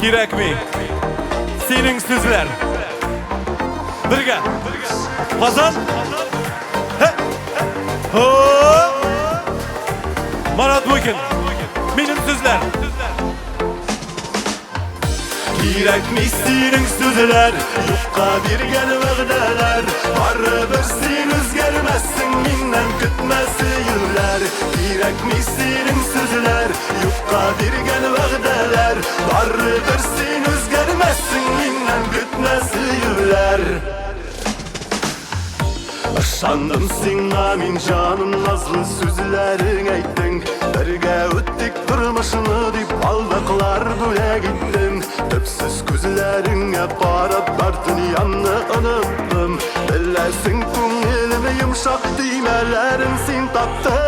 kerakmi sening so'zlar. Birga Qozon Marat Boykin mening so'zlar. Kerakmi sening so'zlar, yo'qqa bergan va'dalar. Baribir sen o'zgarmassin, mendan kutmasi yillar. Kerakmi sening so'zlar, yo'qqa bergan va'dalar. Baribir sen o'zgarmassin, mendan kutmasi yillar. Işandım sana min canım, nazlı sözlerin aytding. Birga o'tdik turmushni deb aldaqlar bo'la gitdim. Tüpsüz gözleringe barabar dünyamni unuttum. Bilesin ko'nglimi yumshoq diymalarin sen topdin.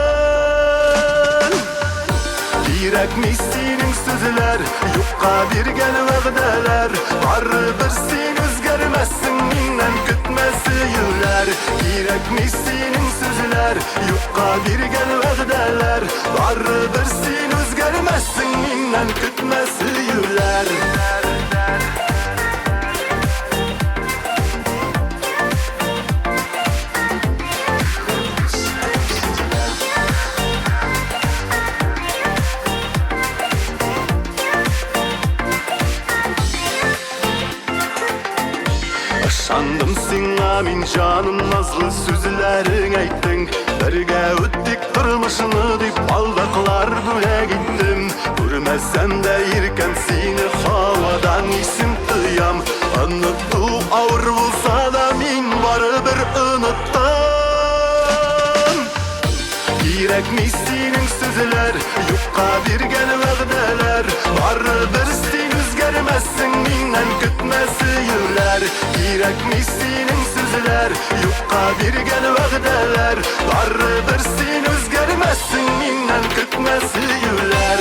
Kerakmi sening so'zlar, yo'qqa bergan va'dalar. Baribir sen o'zgarmassin, mendan kutmasi yillar. Kerakmi sening so'zlar, yo'qqa bergan va'dalar. Baribir sen o'zgarmassin, mendan kutmasi yillar. Işandım sana min canım, nazlı sözlerin aytding. Birga o'tdik turmushni deb aldaqlar bo'la gitdim. Ko'rmasam da yirkan seni havodan esim tuyam. Unuttuq ağır bo'lsa da men baribir unutdim. Kerakmi sening so'zlar, yo'qqa bergan va'dalar. Baribir sen o'zgarmassin, mendan kutmasi yillar. Kerakmi sening so'zlar, yo'qqa bergan va'dalar. Baribir sen o'zgarmassin, mendan kutmasi yillar.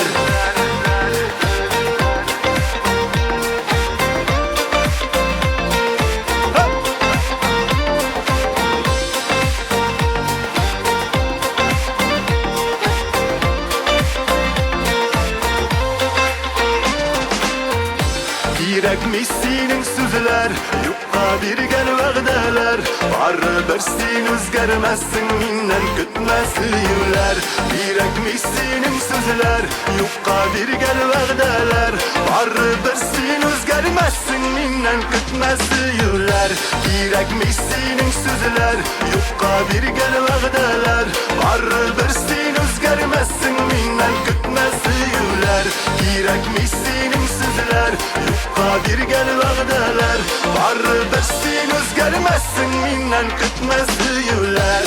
Kerakmi sening so'zlar, yo'qqa bergan va'dalar. Baribir sen o'zgarmassin, mendan kutmasi yillar. Kerakmi sening so'zlar, yo'qqa bergan va'dalar. Baribir sen o'zgarmassin, mendan kutmasi yillar. Kerakmi sening so'zlar, yo'qqa bergan va'dalar. Baribir sen o'zgarmassin, mendan kutmasi yillar. Kerakmi sening so'zlar, yo'qqa bergan va'dalar. Baribir sen o'zgarmassin, mendan kutmasi yillar.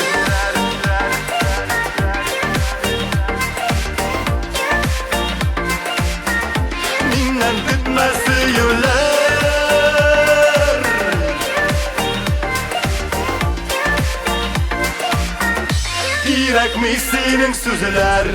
Mendan kutmasi yillar. Kerakmi sening so'zlar.